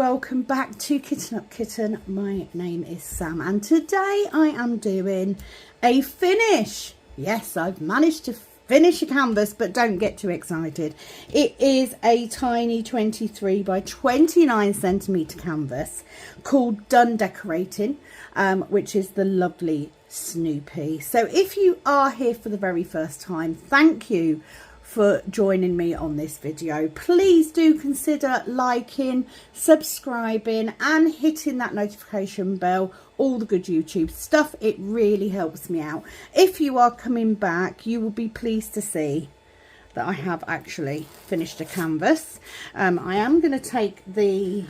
welcome back to Kitten Up Kitten. My name is Sam and today I am doing a finish. Yes, I've managed to finish a canvas, but don't get too excited. It is a tiny 23 by 29 centimetre canvas called Done Decorating, which is the lovely Snoopy. So if you are here for the very first time, thank you for joining me on this video. Please do consider liking, subscribing and hitting that notification bell, all the good YouTube stuff. It really helps me out. If you are coming back, you will be pleased to see that I have actually finished a canvas. I am going to take the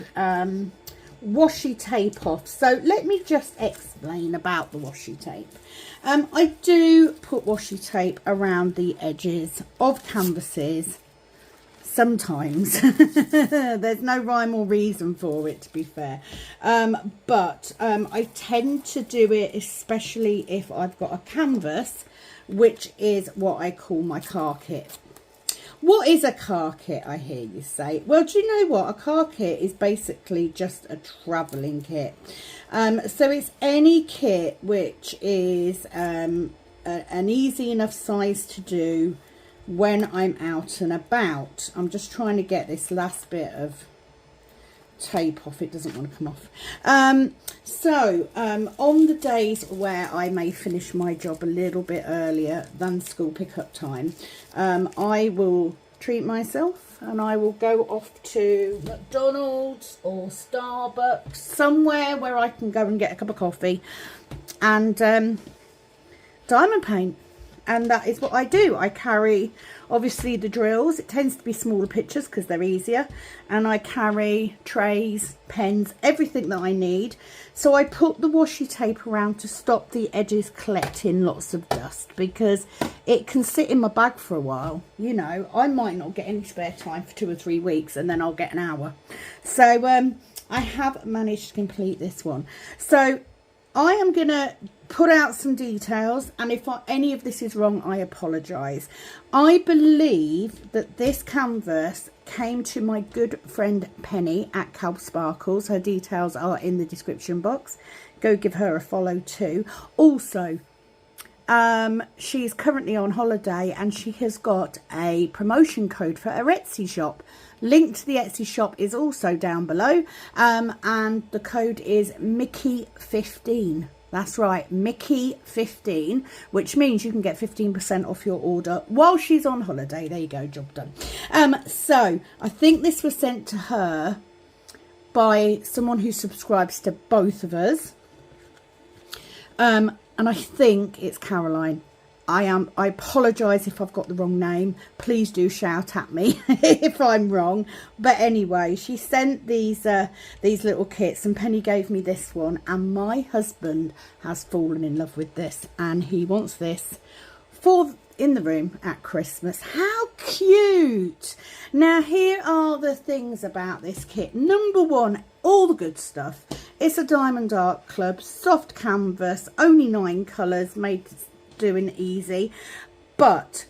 washi tape off, so let me just explain about the washi tape. I do put washi tape around the edges of canvases sometimes. There's no rhyme or reason for it, to be fair, but I tend to do it especially if I've got a canvas which is what I call my car kit. What is a car kit, I hear you say? Well, do you know what? A car kit is basically just a travelling kit. So it's any kit which is an easy enough size to do when I'm out and about. I'm just trying to get this last bit of tape off. It doesn't want to come off. On the days where I may finish my job a little bit earlier than school pickup time, I will treat myself and I will go off to McDonald's or Starbucks, somewhere where I can go and get a cup of coffee and diamond paint. And that is what I do. I carry, obviously, the drills. It tends to be smaller pictures because they're easier. And I carry trays, pens, everything that I need. So I put the washi tape around to stop the edges collecting lots of dust, because it can sit in my bag for a while. You know, I might not get any spare time for 2 or 3 weeks, and then I'll get an hour. So I have managed to complete this one. So I am going to put out some details, and if any of this is wrong, I apologise. I believe that this canvas came to my good friend Penny at Cal Sparkles. Her details are in the description box. Go give her a follow too. Also, she's currently on holiday and she has got a promotion code for her Etsy shop. Link to the Etsy shop is also down below, and the code is Mickey15. That's right, Mickey15, which means you can get 15% off your order while she's on holiday. There you go, job done. So I think this was sent to her by someone who subscribes to both of us, and I think it's Caroline. I apologise if I've got the wrong name. Please do shout at me if I'm wrong. But anyway, she sent these little kits, and Penny gave me this one, and my husband has fallen in love with this, and he wants this for in the room at Christmas. How cute! Now, here are the things about this kit. Number one, all the good stuff. It's a Diamond Art Club soft canvas, only 9 colours, made doing easy, but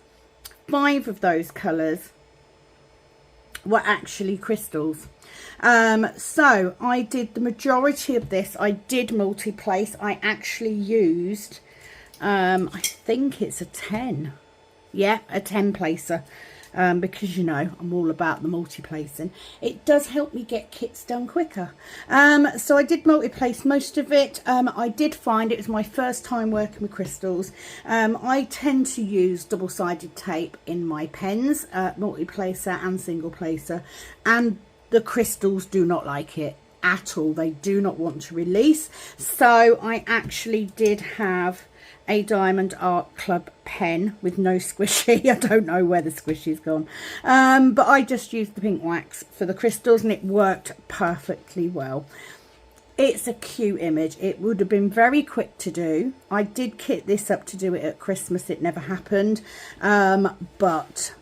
5 of those colours were actually crystals. So I did the majority of this. I did multi-place. I actually used I think it's a 10, yeah, a 10 placer, because you know I'm all about the multi-placing. It does help me get kits done quicker. So I did multi-place most of it. I did find it was my first time working with crystals. I tend to use double-sided tape in my pens, multi-placer and single placer, and the crystals do not like it at all. They do not want to release. So I actually did have a Diamond Art Club pen with no squishy. I don't know where the squishy's gone, but I just used the pink wax for the crystals and it worked perfectly well. It's a cute image. It would have been very quick to do. I did kit this up to do it at Christmas. It never happened, but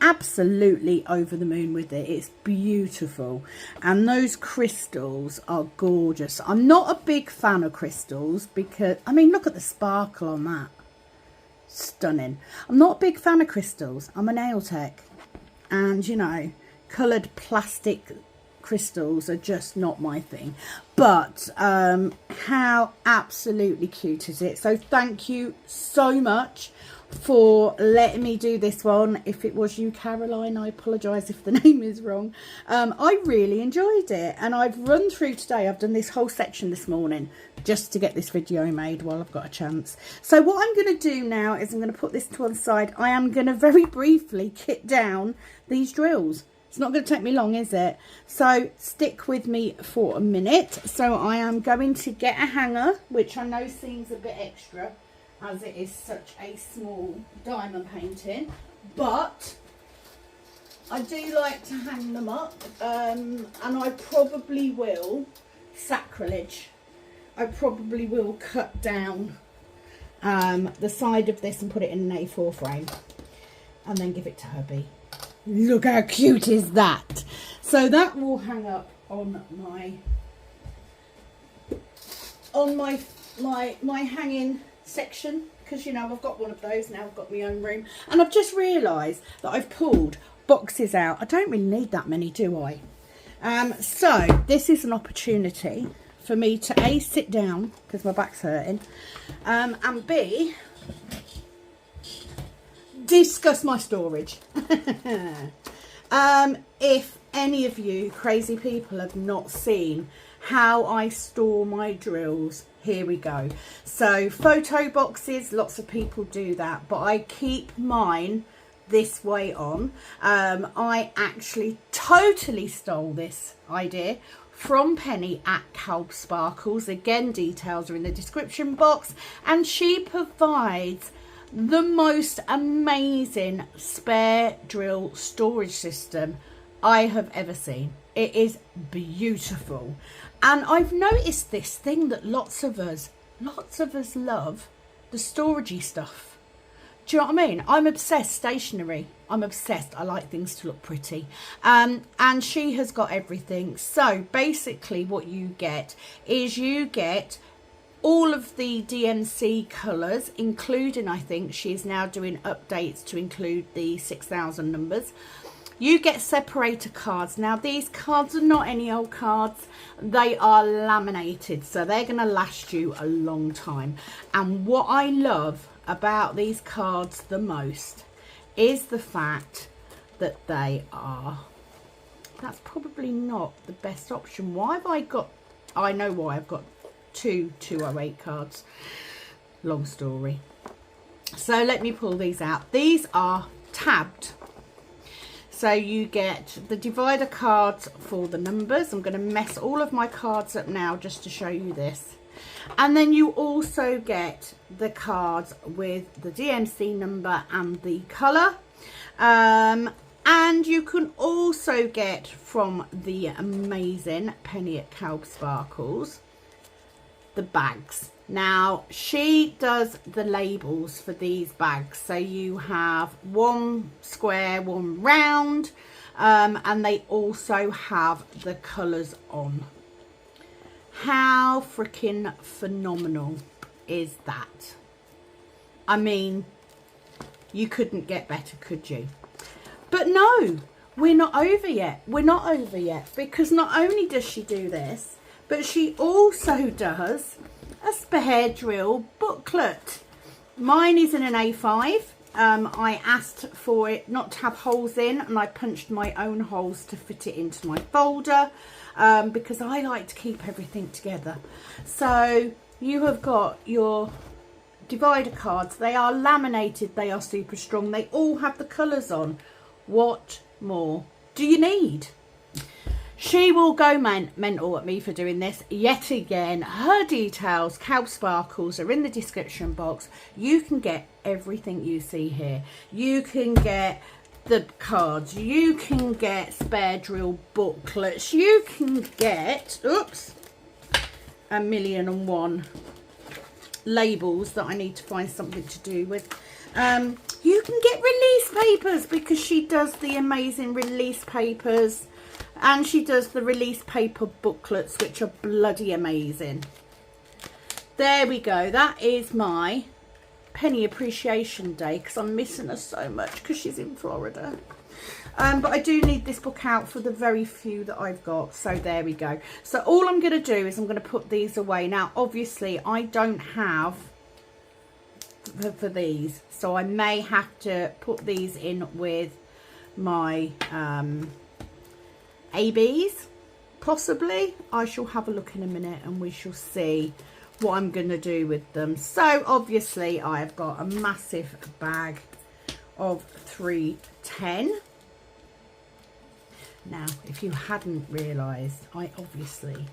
absolutely over the moon with it. It's beautiful, and those crystals are gorgeous. I'm not a big fan of crystals because, I mean, look at the sparkle on that. Stunning. I'm not a big fan of crystals. I'm a nail tech, and you know, coloured plastic crystals are just not my thing. But how absolutely cute is it? So thank you so much for letting me do this one. If it was you, Caroline, I apologise if the name is wrong. I really enjoyed it, and I've run through today. I've done this whole section this morning just to get this video made while I've got a chance. So what I'm going to do now is I'm going to put this to one side. I am going to very briefly kit down these drills. It's not going to take me long, is it? So stick with me for a minute. So I am going to get a hanger, which I know seems a bit extra as it is such a small diamond painting, but I do like to hang them up, and I probably will, sacrilege, I probably will cut down the side of this and put it in an A4 frame and then give it to hubby. Look how cute is that. So that will hang up on my hanging section, because you know I've got one of those now. I've got my own room, and I've just realised that I've pulled boxes out. I don't really need that many, do I? So this is an opportunity for me to A, sit down because my back's hurting, and B, discuss my storage. If any of you crazy people have not seen how I store my drills, here we go. So photo boxes, lots of people do that, but I keep mine this way on. I actually totally stole this idea from Penny at Calb Sparkles. Again, details are in the description box, and she provides the most amazing spare drill storage system I have ever seen. It is beautiful. And I've noticed this thing that lots of us love, the storagey stuff. Do you know what I mean? I'm obsessed, stationery. I'm obsessed. I like things to look pretty. And she has got everything. So basically what you get is you get all of the DMC colours, including, I think she's now doing updates to include the 6,000 numbers. You get separator cards. Now these cards are not any old cards, they are laminated, so they're going to last you a long time. And what I love about these cards the most is the fact that they are, that's probably not the best option. Why have I got, I know why I've got two 208 cards, long story. So let me pull these out. These are tabbed. So you get the divider cards for the numbers. I'm going to mess all of my cards up now just to show you this. And then you also get the cards with the DMC number and the colour. And you can also get from the amazing Penny at Calb Sparkles the bags. Now she does the labels for these bags, so you have one square, one round, and they also have the colours on. How freaking phenomenal is that? I mean, you couldn't get better, could you? But no, we're not over yet. We're not over yet, because not only does she do this, but she also does a spare drill booklet. Mine is in an A5. I asked for it not to have holes in, and I punched my own holes to fit it into my folder, because I like to keep everything together. So you have got your divider cards. They are laminated, they are super strong, they all have the colours on. What more do you need? She will go mental at me for doing this yet again. Her details, Calb Sparkles, are in the description box. You can get everything you see here. You can get the cards. You can get spare drill booklets. You can get, oops, 1,000,001 labels that I need to find something to do with. You can get release papers, because she does the amazing release papers. And she does the release paper booklets, which are bloody amazing. There we go. That is my Penny Appreciation Day because I'm missing her so much because she's in Florida. But I do need this book out for the very few that I've got. So there we go. So all I'm going to do is I'm going to put these away. Now, obviously, I don't have for these. So I may have to put these in with my ABs. Possibly. I shall have a look in a minute and we shall see what I'm going to do with them. So obviously, I have got a massive bag of 310. Now, if you hadn't realised, I obviously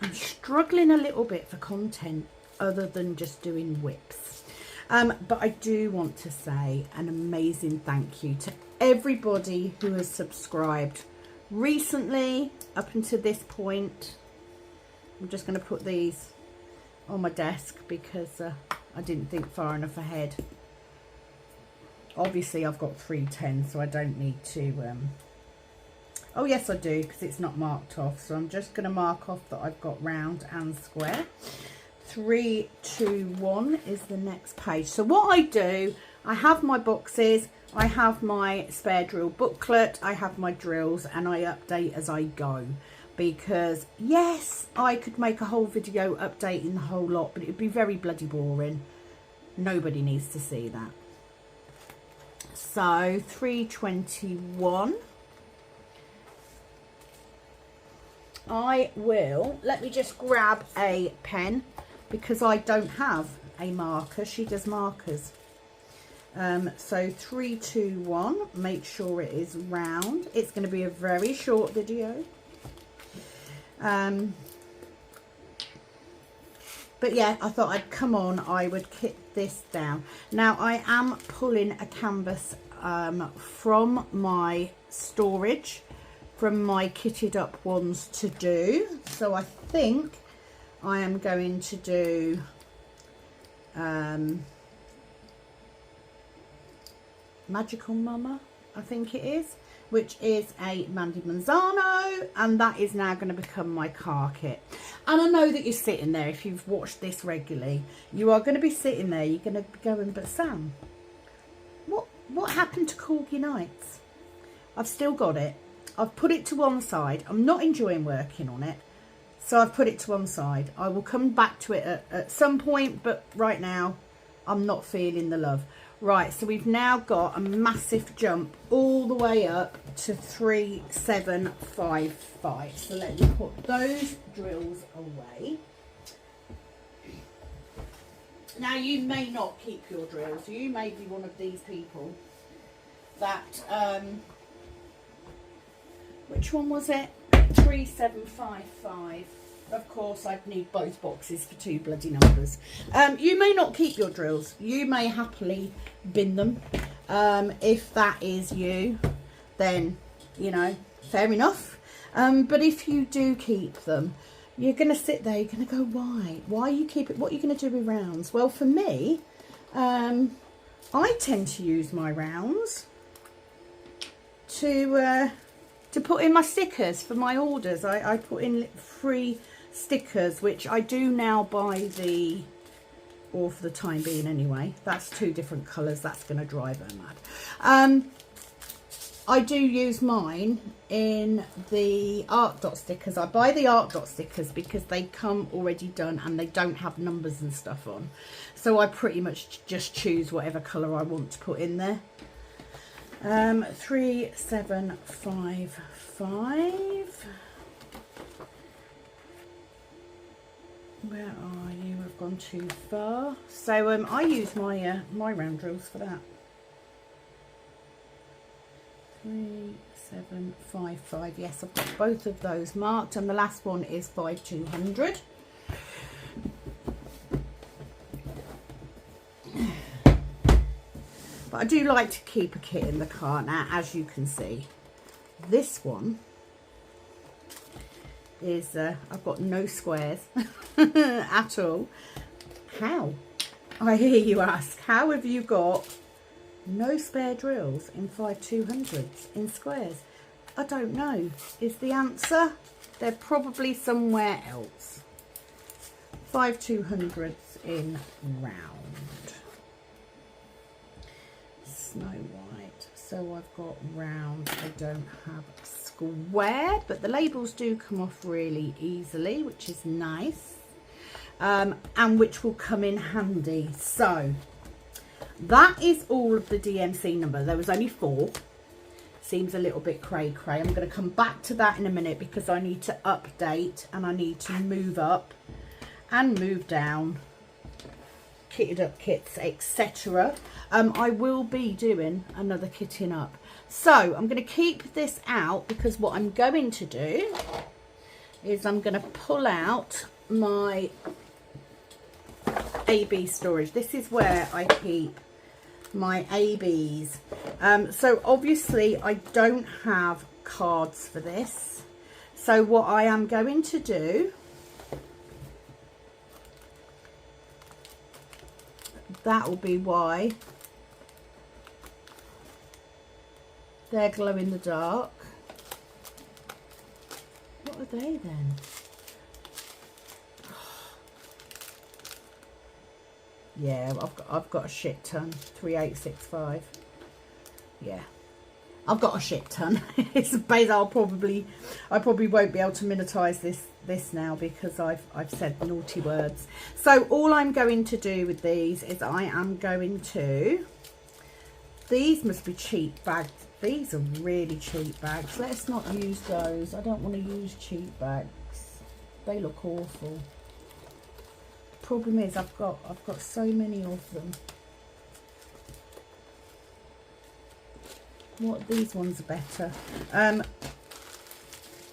am struggling a little bit for content other than just doing whips. But I do want to say an amazing thank you to everybody who has subscribed recently up until this point. I'm just going to put these on my desk because I didn't think far enough ahead. Obviously, I've got 310, so I don't need to... Oh, yes, I do, because it's not marked off. So I'm just going to mark off that I've got round and square. 3, 2, 1 is the next page. So what I do, I have my boxes, I have my spare drill booklet, I have my drills, and I update as I go. Because, yes, I could make a whole video updating the whole lot, but it would be very bloody boring. Nobody needs to see that. So, 321. I will, let me just grab a pen because I don't have a marker. She does markers. So 3, 2, 1, make sure it is round. It's going to be a very short video. But yeah, I thought I'd come on, I would kit this down. Now I am pulling a canvas from my storage, from my kitted up ones to do. So I think I am going to do Magical Mama, I think it is, which is a Mandy Manzano, and that is now going to become my car kit. And I know that you're sitting there, if you've watched this regularly, you are going to be sitting there, you're going to be going, but Sam, what happened to Corgi Nights? I've still got it. I've put it to one side. I'm not enjoying working on it, so I've put it to one side. I will come back to it at some point, but right now I'm not feeling the love. Right, so we've now got a massive jump all the way up to 3755. So let me put those drills away. Now, you may not keep your drills. You may be one of these people that... which one was it? 3755. Of course, I'd need both boxes for 2 bloody numbers. You may not keep your drills. You may happily bin them. If that is you, then, you know, fair enough. But if you do keep them, you're going to sit there, you're going to go, why? Why you keep it? What are you going to do with rounds? Well, for me, I tend to use my rounds to put in my stickers for my orders. I put in free stickers, which I do now buy or for the time being anyway. That's 2 different colours. That's going to drive her mad. I do use mine in the art dot stickers. I buy the art dot stickers because they come already done and they don't have numbers and stuff on. So I pretty much just choose whatever colour I want to put in there. 3755. Where are you? I've gone too far. So I use my my round drills for that. 3755. Yes, I've got both of those marked, and the last one is 5200. But I do like to keep a kit in the car. Now, as you can see, this one is, I've got no squares at all. How? I hear you ask, how have you got no spare drills in 5200s in squares? I don't know is the answer. They're probably somewhere else. 5200s in round. Snow White. So I've got round, I don't have square, but the labels do come off really easily, which is nice, and which will come in handy. So that is all of the DMC number. There was only 4. Seems a little bit cray. I'm going to come back to that in a minute because I need to update and I need to move up and move down, kitted up kits, etc. I will be doing another kitting up. So I'm going to keep this out because what I'm going to do is I'm going to pull out my AB storage. This is where I keep my ABs. So obviously I don't have cards for this. So what I am going to do, that will be why they're glow in the dark. What are they then? Yeah, I've got a shit ton. 3865. Yeah, I've got a shit ton. It's basically I probably won't be able to monetize this now because I've said naughty words. So all I'm going to do with these is I am going to. These must be cheap bags. These are really cheap bags. Let's not use those. I don't want to use cheap bags. They look awful. Problem is I've got so many of them. What, these ones are better.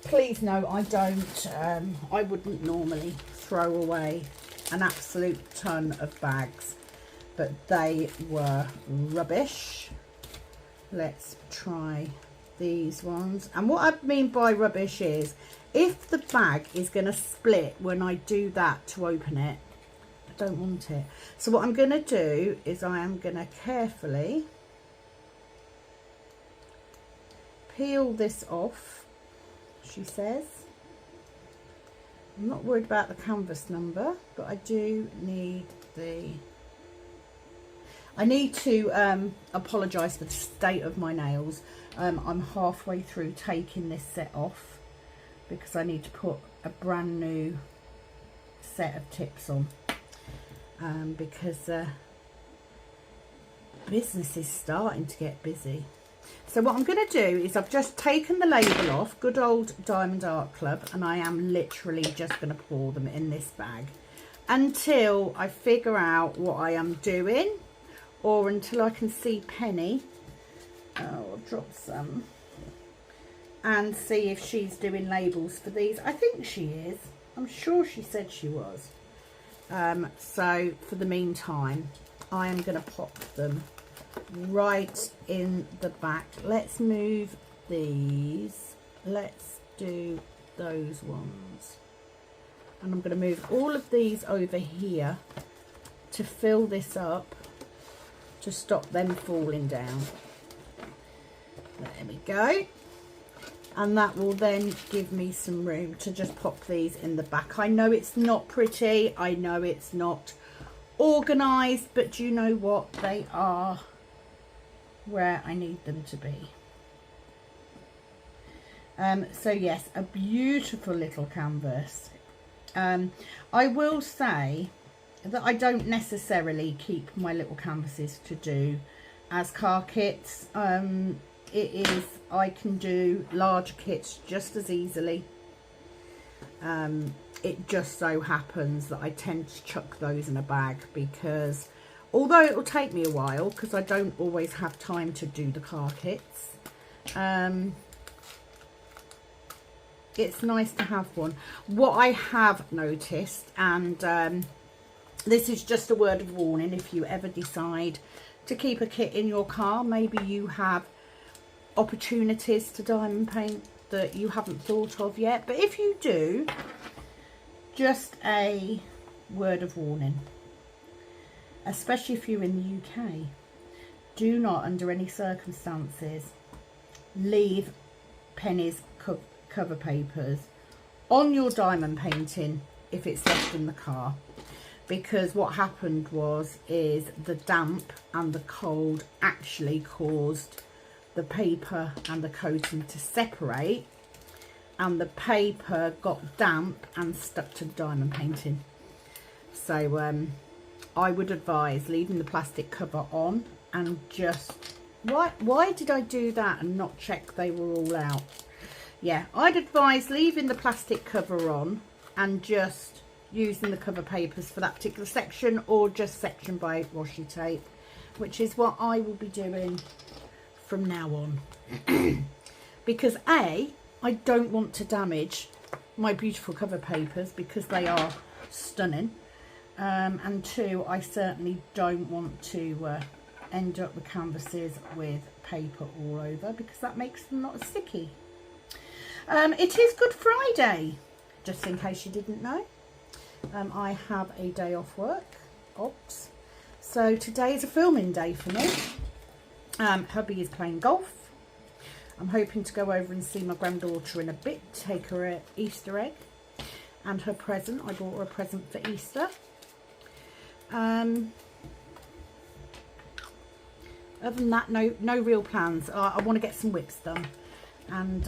Please no, I don't. I wouldn't normally throw away an absolute ton of bags, but they were rubbish. Let's try these ones. And what I mean by rubbish is if the bag is going to split when I do that to open it, I don't want it. So what I'm going to do is I am going to carefully peel this off, she says. I'm not worried about the canvas number, but I do need I need to apologise for the state of my nails. I'm halfway through taking this set off because I need to put a brand new set of tips on. Because business is starting to get busy. So what I'm going to do is I've just taken the label off, good old Diamond Art Club, and I am literally just going to pour them in this bag until I figure out what I am doing, or until I can see Penny. I'll drop some and see if she's doing labels for these. I think she is. I'm sure she said she was. So for the meantime, I am going to pop them right in the back. Let's move these. Let's do those ones. And I'm going to move all of these over here to fill this up, to stop them falling down. There we go. And that will then give me some room to just pop these in the back. I know it's not pretty, I know it's not organised, but do you know what? They are where I need them to be. So yes, a beautiful little canvas. I will say that I don't necessarily keep my little canvases to do as car kits. I can do large kits just as easily. It just so happens that I tend to chuck those in a bag because although it will take me a while because I don't always have time to do the car kits, it's nice to have one. What I have noticed, and this is just a word of warning, if you ever decide to keep a kit in your car, maybe you have opportunities to diamond paint that you haven't thought of yet, but if you do, just a word of warning, especially if you're in the UK, do not under any circumstances leave Penni's cover papers on your diamond painting if it's left in the car. because what happened is the damp and the cold actually caused the paper and the coating to separate, and the paper got damp and stuck to the diamond painting. So I would advise leaving the plastic cover on and just, why did I do that and not check they were all out? Yeah, I'd advise leaving the plastic cover on and just using the cover papers for that particular section, or just section by washi tape, which is what I will be doing from now on. Because I don't want to damage my beautiful cover papers because they are stunning, and 2, I certainly don't want to end up with canvases with paper all over, because that makes them not as sticky. It is Good Friday, just in case you didn't know. I have a day off work, so today is a filming day for me. Hubby is playing golf. I'm hoping to go over and see my granddaughter in a bit, take her an Easter egg and her present. I bought her a present for Easter. Other than that, no real plans. I want to get some whips done and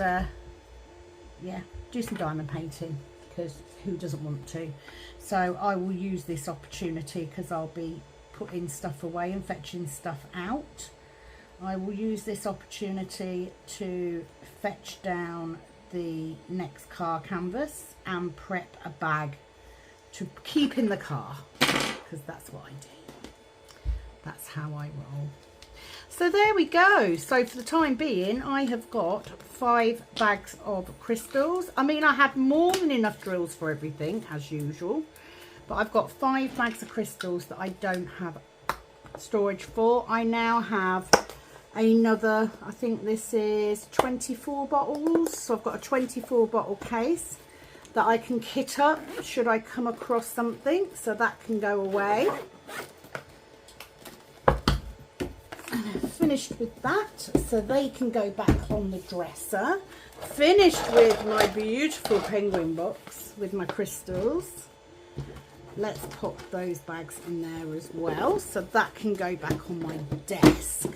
yeah, do some diamond painting, because who doesn't want to? So I will use this opportunity, because I'll be putting stuff away and fetching stuff out. I will use this opportunity to fetch down the next car canvas and prep a bag to keep in the car, because that's what I do. That's how I roll. So there we go. So for the time being, I have got 5 bags of crystals. I mean, I had more than enough drills for everything, as usual. But I've got 5 bags of crystals that I don't have storage for. I now have another, I think this is 24 bottles. So I've got a 24 bottle case that I can kit up should I come across something. So that can go away. Finished with that, so they can go back on the dresser. Finished with my beautiful penguin box with my crystals. Let's pop those bags in there as well, so that can go back on my desk.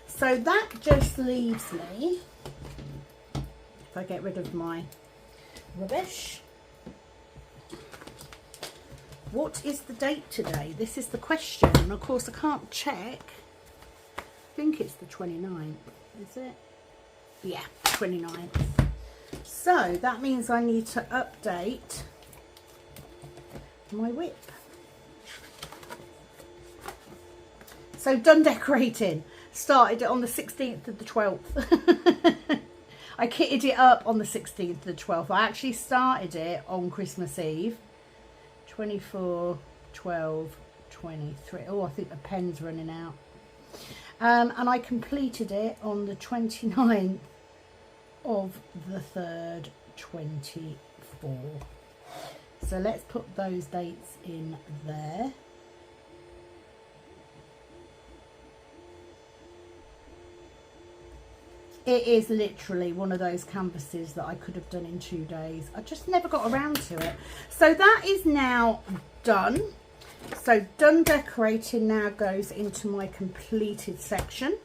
So that just leaves me, if I get rid of my rubbish, what is the date today? This is the question, and of course I can't check. I think it's the 29th, is it? Yeah, 29th. So that means I need to update my whip. So done decorating. Started it on the 16th of the 12th. I kitted it up on the 16th of the 12th. I actually started it on Christmas Eve. 24, 12, 23. Oh, I think the pen's running out. And I completed it on the 29th of the 3rd, 24. So let's put those dates in there. It is literally one of those canvases that I could have done in 2 days. I just never got around to it. So that is now done. So done decorating now goes into my completed section,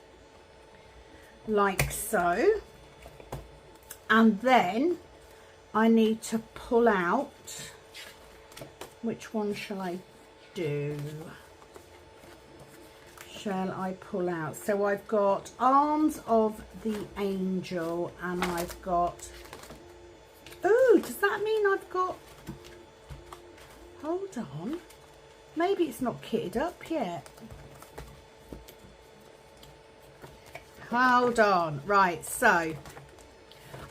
like so. And then I need to pull out, which one shall I do? Shall I pull out? So I've got Arms of the Angel, and I've got, oh, does that mean I've got, hold on. Maybe it's not kitted up yet. Hold on. Right, so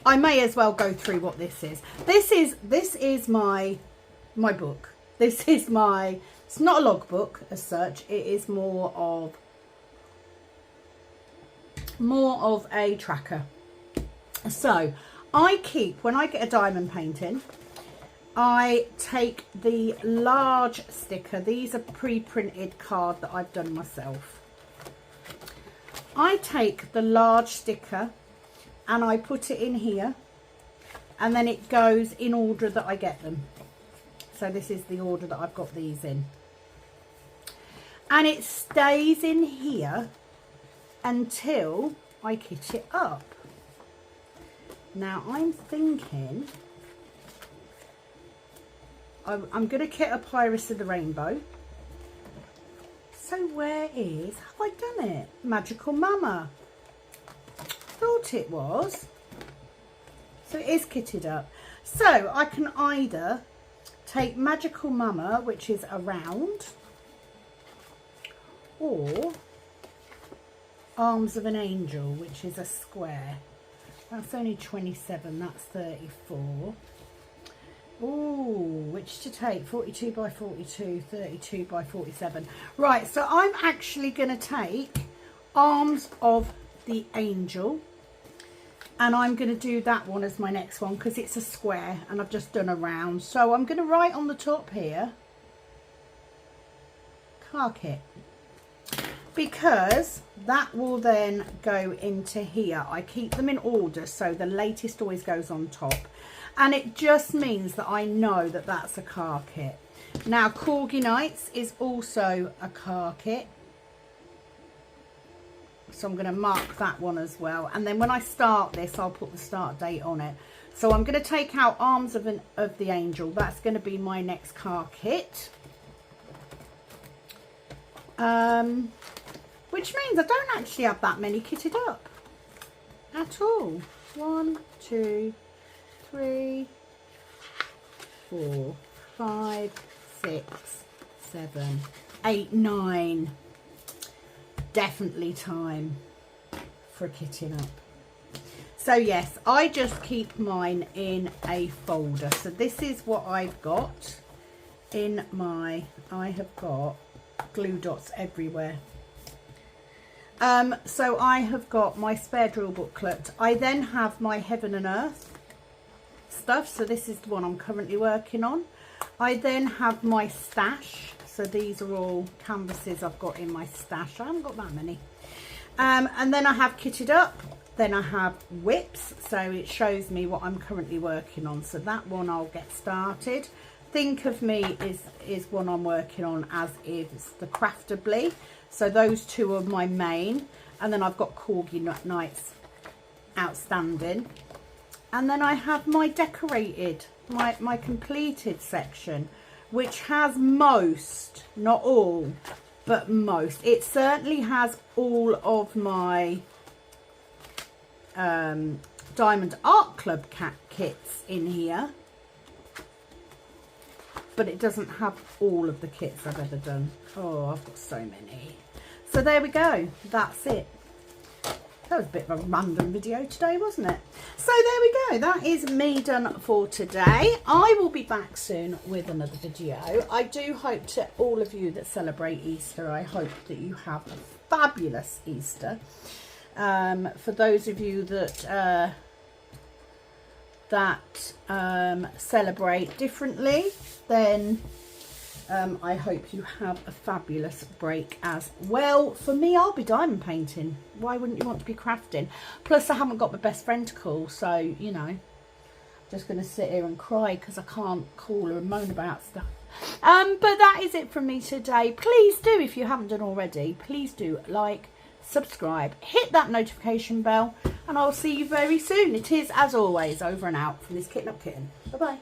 I may as well go through what this is. This is my book. This is my, it's not a logbook as such. It is more of a tracker. So I keep, when I get a diamond painting, I take the large sticker. These are pre-printed card that I've done myself. I take the large sticker and I put it in here, and then it goes in order that I get them. So this is the order that I've got these in. and it stays in here until I kit it up. Now I'm thinking I'm going to kit up Iris of the Rainbow. So where is, have I done it? Magical Mama. Thought it was. So it is kitted up. So I can either take Magical Mama, which is a round, or Arms of an Angel, which is a square. That's only 27, that's 34. Ooh, which to take? 42 by 42, 32 by 47. Right, so I'm actually going to take Arms of the Angel, and I'm going to do that one as my next one because it's a square and I've just done a round. So I'm going to write on the top here, car kit, because that will then go into here. I keep them in order, so the latest always goes on top. And it just means that I know that that's a car kit. Now, Corgi Nights is also a car kit. So I'm going to mark that one as well. And then when I start this, I'll put the start date on it. So I'm going to take out Arms of the Angel. That's going to be my next car kit. Which means I don't actually have that many kitted up at all. 1, 2, 3, 4, 5, 6, 7, 8, 9. Definitely time for kitting up. So yes, I just keep mine in a folder. So this is what I've got in my, I have got glue dots everywhere. So I have got my spare drill booklet. I then have my Heaven and Earth stuff. So this is the one I'm currently working on. I then have my stash. So these are all canvases I've got in my stash. I haven't got that many. And then I have kitted up. Then I have whips. So it shows me what I'm currently working on. So that one I'll get started. Think of Me is one I'm working on, as is the Craftably. So those two are my main. And then I've got Corgi Nights outstanding. And then I have my decorated, my completed section, which has most, not all, but most. It certainly has all of my Diamond Art Club kits in here. But it doesn't have all of the kits I've ever done. Oh, I've got so many. So there we go. That's it. That was a bit of a random video today, wasn't it? So there we go. That is me done for today. I will be back soon with another video. I do hope to all of you that celebrate Easter, I hope that you have a fabulous Easter. For those of you that celebrate differently, then I hope you have a fabulous break as well. For me, I'll be diamond painting. Why wouldn't you want to be crafting? Plus, I haven't got my best friend to call, so, you know, I'm just going to sit here and cry because I can't call her and moan about stuff. But that is it from me today. Please do, if you haven't done already, please do like, subscribe, hit that notification bell, and I'll see you very soon. It is, as always, over and out from this Kitten Up Kitten. Bye-bye.